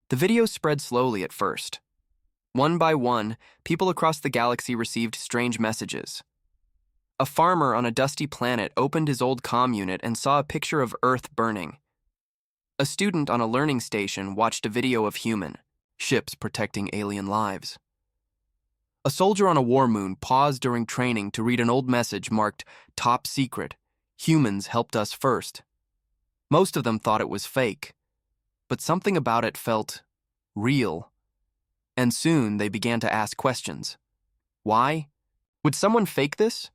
The video spread slowly at first. One by one, people across the galaxy received strange messages. A farmer on a dusty planet opened his old comm unit and saw a picture of Earth burning. A student on a learning station watched a video of human ships protecting alien lives. A soldier on a war moon paused during training to read an old message marked "Top Secret. Humans helped us first." Most of them thought it was fake, but something about it felt real. And soon they began to ask questions. Why? Would someone fake this?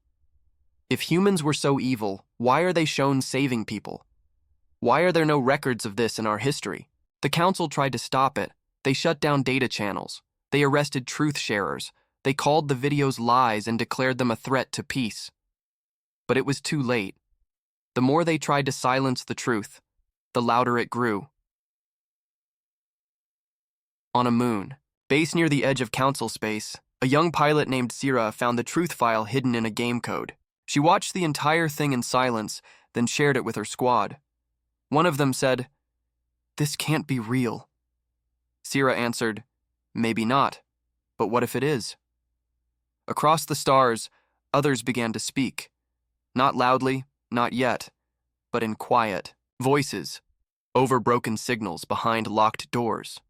If humans were so evil, why are they shown saving people? Why are there no records of this in our history? The council tried to stop it. They shut down data channels. They arrested truth sharers. They called the videos lies and declared them a threat to peace. But it was too late. The more they tried to silence the truth, the louder it grew. On a moon, based near the edge of council space, a young pilot named Sira found the truth file hidden in a game code. She watched the entire thing in silence, then shared it with her squad. One of them said, "This can't be real." Sira answered, "Maybe not, but what if it is?" Across the stars, others began to speak. Not loudly, not yet, but in quiet voices, over broken signals behind locked doors.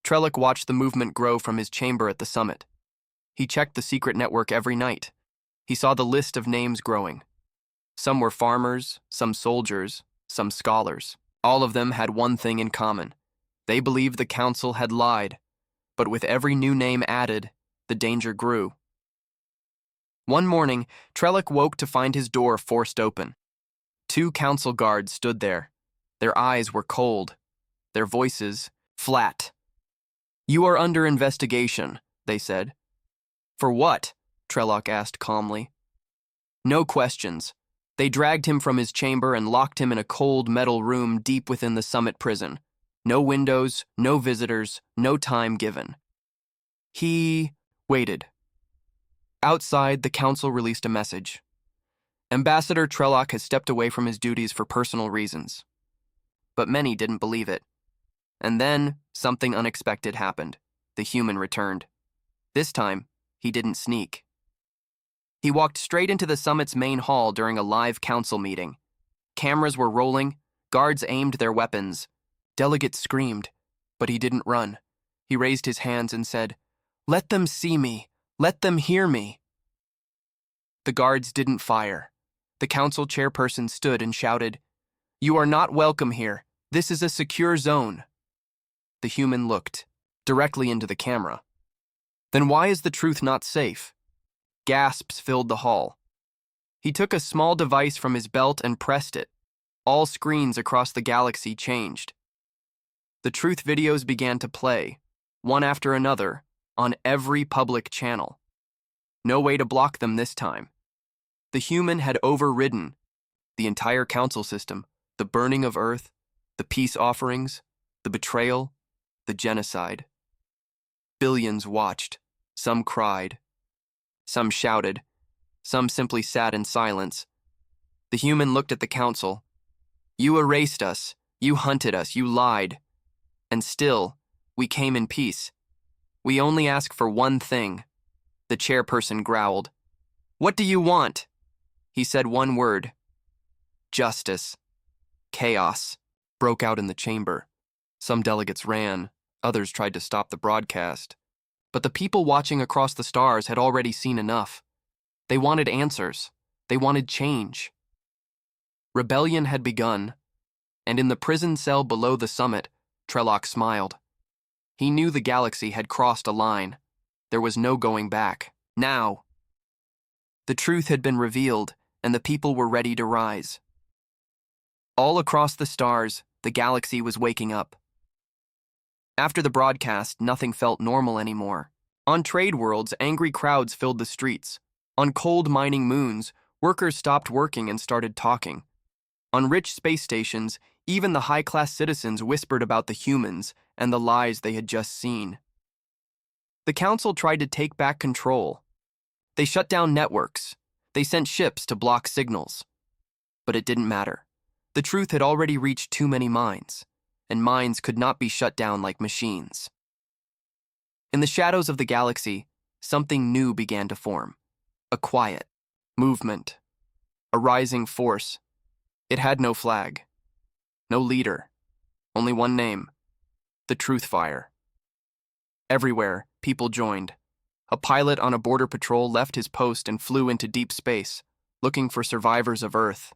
Trellick watched the movement grow from his chamber at the summit. He checked the secret network every night. He saw the list of names growing. Some were farmers, some soldiers, some scholars. All of them had one thing in common. They believed the council had lied, but with every new name added, the danger grew. One morning, Trellick woke to find his door forced open. 2 council guards stood there. Their eyes were cold, their voices flat. "You are under investigation," they said. "For what?" Trellick asked calmly. No questions. They dragged him from his chamber and locked him in a cold metal room deep within the summit prison. No windows, no visitors, no time given. He waited. Outside, the council released a message. "Ambassador Trellick has stepped away from his duties for personal reasons." But many didn't believe it. And then, something unexpected happened. The human returned. This time, he didn't sneak. He walked straight into the summit's main hall during a live council meeting. Cameras were rolling, guards aimed their weapons. Delegates screamed, but he didn't run. He raised his hands and said, "Let them see me. Let them hear me." The guards didn't fire. The council chairperson stood and shouted, "You are not welcome here. This is a secure zone." The human looked directly into the camera. Then why is the truth not safe? Gasps filled the hall. He took a small device from his belt and pressed it. All screens across the galaxy changed. The truth videos began to play, one after another, on every public channel. No way to block them this time. The human had overridden the entire council system, the burning of Earth, the peace offerings, the betrayal, the genocide. Billions watched. Some cried. Some shouted. Some simply sat in silence. The human looked at the council. "You erased us. You hunted us. You lied. And still, we came in peace. We only ask for one thing." The chairperson growled. "What do you want?" He said one word. "Justice." Chaos broke out in the chamber. Some delegates ran. Others tried to stop the broadcast. But the people watching across the stars had already seen enough. They wanted answers. They wanted change. Rebellion had begun, and in the prison cell below the summit, Trellick smiled. He knew the galaxy had crossed a line. There was no going back. Now. The truth had been revealed, and the people were ready to rise. All across the stars, the galaxy was waking up. After the broadcast, nothing felt normal anymore. On trade worlds, angry crowds filled the streets. On cold mining moons, workers stopped working and started talking. On rich space stations, even the high-class citizens whispered about the humans and the lies they had just seen. The council tried to take back control. They shut down networks. They sent ships to block signals. But it didn't matter. The truth had already reached too many minds. and minds could not be shut down like machines. In the shadows of the galaxy, something new began to form. A quiet movement, a rising force. It had no flag, no leader, only one name: the Truth Fire. Everywhere, people joined. A pilot on a border patrol left his post and flew into deep space, looking for survivors of Earth.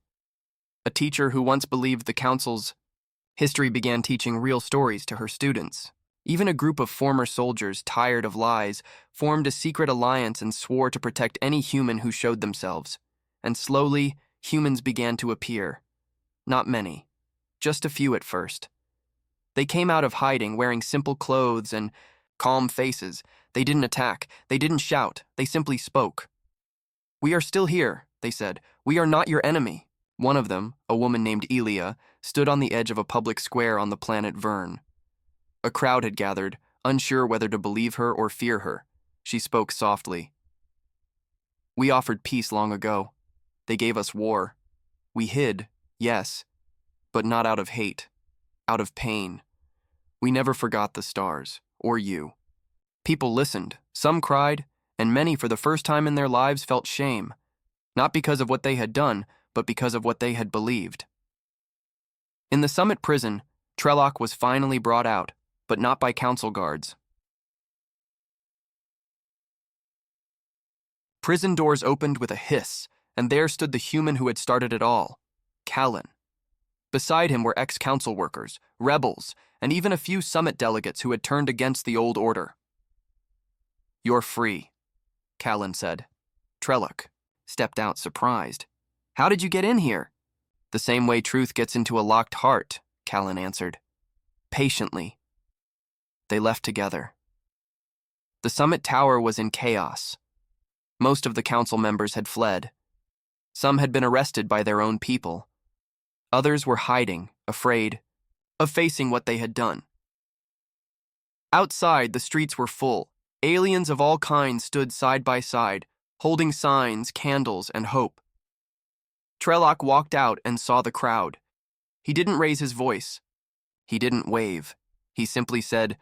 A teacher who once believed the Council's history began teaching real stories to her students. Even a group of former soldiers, tired of lies, formed a secret alliance and swore to protect any human who showed themselves. And slowly, humans began to appear. Not many, just a few at first. They came out of hiding wearing simple clothes and calm faces. They didn't attack, they didn't shout, they simply spoke. "We are still here," they said. "We are not your enemy." One of them, a woman named Elia, stood on the edge of a public square on the planet Vern. A crowd had gathered, unsure whether to believe her or fear her. She spoke softly. "We offered peace long ago. They gave us war. We hid, yes, but not out of hate, out of pain. We never forgot the stars, or you." People listened, some cried, and many for the first time in their lives felt shame, not because of what they had done, but because of what they had believed. In the summit prison, Trelloc was finally brought out, but not by council guards. Prison doors opened with a hiss, and there stood the human who had started it all, Callan. Beside him were ex-council workers, rebels, and even a few summit delegates who had turned against the old order. "You're free," Callan said. Trelloc stepped out surprised. "How did you get in here?" "The same way truth gets into a locked heart," Callan answered. "Patiently." They left together. The summit tower was in chaos. Most of the council members had fled. Some had been arrested by their own people. Others were hiding, afraid of facing what they had done. Outside, the streets were full. Aliens of all kinds stood side by side, holding signs, candles, and hope. Trelloc walked out and saw the crowd. He didn't raise his voice. He didn't wave. He simply said,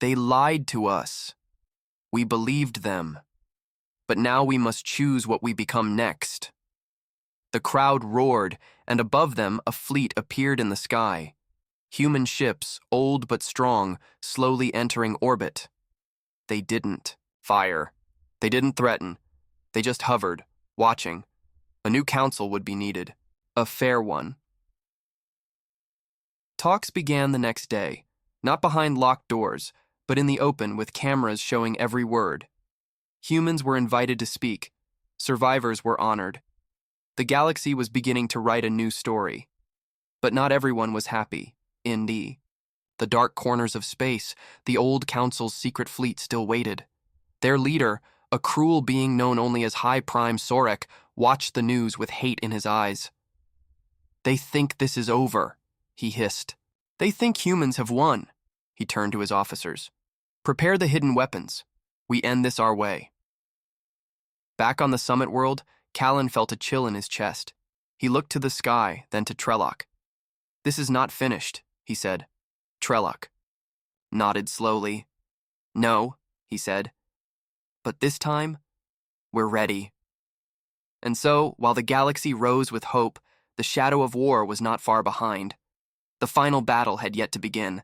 "They lied to us. We believed them. But now we must choose what we become next." The crowd roared, and above them a fleet appeared in the sky. Human ships, old but strong, slowly entering orbit. They didn't fire. They didn't threaten. They just hovered, watching. A new council would be needed. A fair one. Talks began the next day, not behind locked doors, but in the open with cameras showing every word. Humans were invited to speak. Survivors were honored. The galaxy was beginning to write a new story. But not everyone was happy. In the dark corners of space, the old council's secret fleet still waited. Their leader, a cruel being known only as High Prime Sorek, watched the news with hate in his eyes. "They think this is over," he hissed. "They think humans have won." He turned to his officers. "Prepare the hidden weapons. We end this our way." Back on the summit world, Callan felt a chill in his chest. He looked to the sky, then to Trelloc. "This is not finished," he said. Trelloc nodded slowly. "No," he said. "But this time, we're ready." And so, while the galaxy rose with hope, the shadow of war was not far behind. The final battle had yet to begin.